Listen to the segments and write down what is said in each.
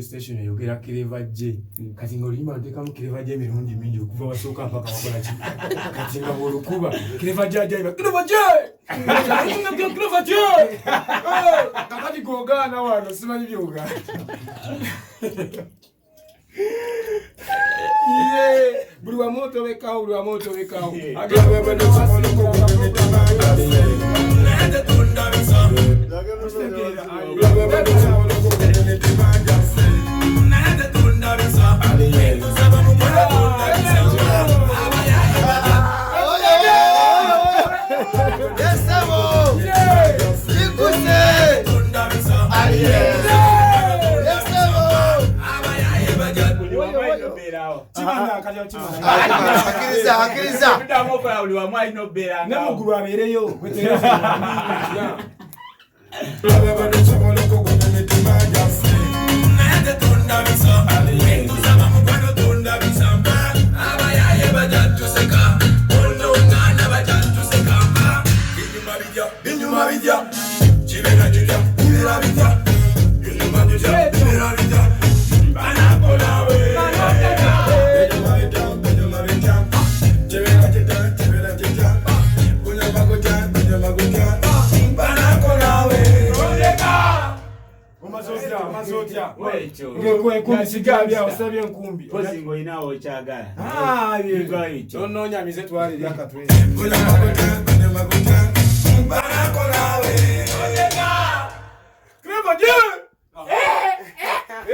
station yogera Kireva J kati ngolima ndeka mu Kireva J mirundi mingi okuva wasoka mpaka wakola ki kati nga bolukuba Kireva J Kireva J Kireva J kakati gogana wano simanyi byoga buli wa moto wekao agawe bado samono ko kumetima nende tunda bisa Akiriza ndamo kwa uliwa mwai no bera na muguru abereyo ngekwe kumisigalia usabye nkumbi pozi ngo inawo chagala bigo icho nonya mize twali yakatwe Kireva J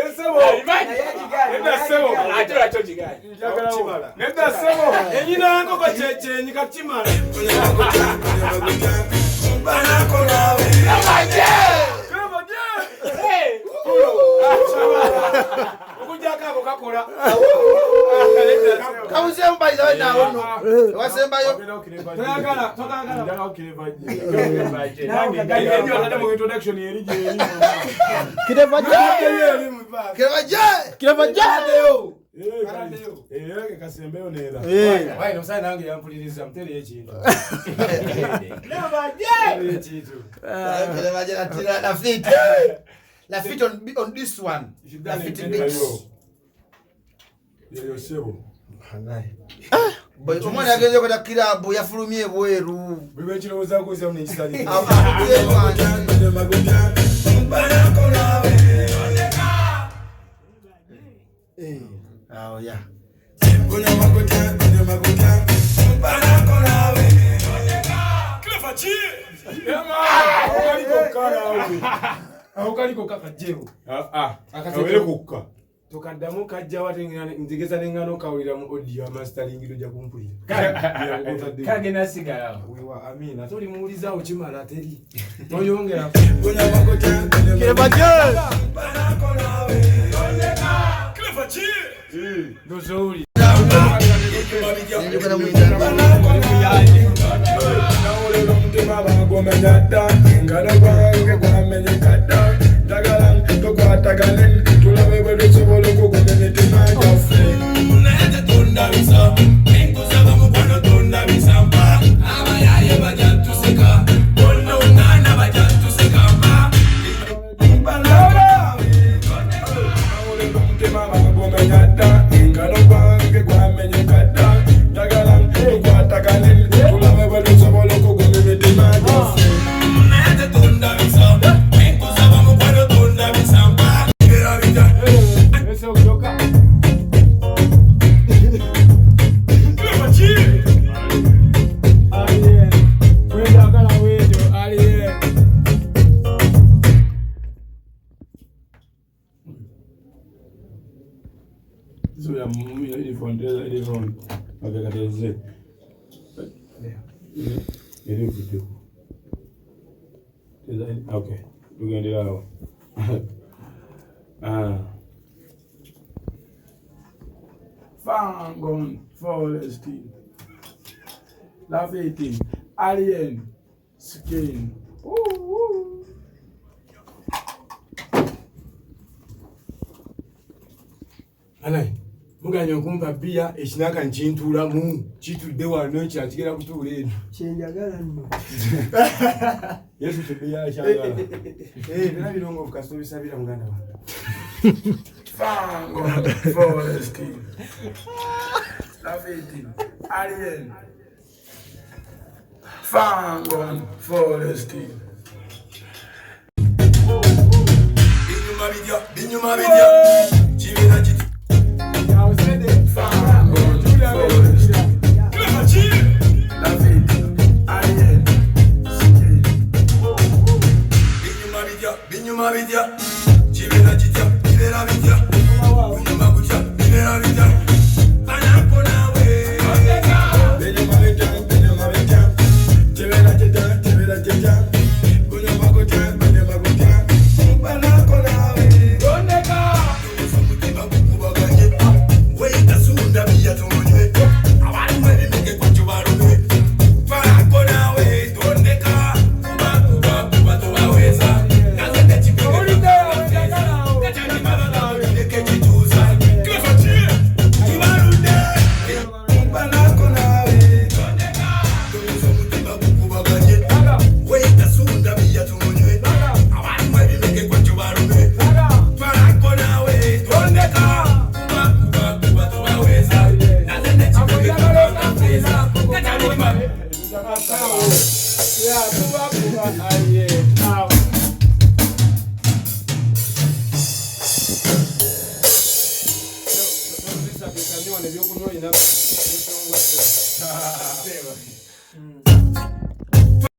esebo nenda sebo atora chojigali nenda sebo enyina ngo bacheche nyikachimala bana kolawe Kireva J ukujaka kokakola Kausemba ile na ono wasemba yo tokagala ndaka Kireva J ndio hata mu introduction yerije Kireva J yo kasembeo nera wai no sai nange yampuliriza mtele ekintu Kireva J atira la fit on this one la fit beach yo sebo boy omwana agenze ko takirabu yafulumye bweru bibe kiroza ko sebo n'ekisali oh yeah Kireva J Aukaliko kakajero akawele kukka tokaddamu kajja watengana nzigeza nengano kawulira mu audio mastering doja kumpulira kage nasigala wewa amina toli muuliza okimala teri toyongera Clever J. Clever J. Ndozouli. Okay, we're going to do that. Fangon, Forest, Lafayette, Alien, Skin. Alay, muganya kumpa bia ekinaka nkintuula mu kitudde wano kyakigera kutuula eno. Kyenjagala nno. Yesu tubiya kyagala. Bina birungo kasito bisabira muganda wange. Fangon, Forest, Lafayette, Alien, Fangon, Forest. Binyuma bidya, chibira chiti. Now say the Fangon, Forest, Clever J, Lafayette, Alien, binyuma bidya, chibira chiti, chibira bidya. Binyuma bidya, chibira bidya.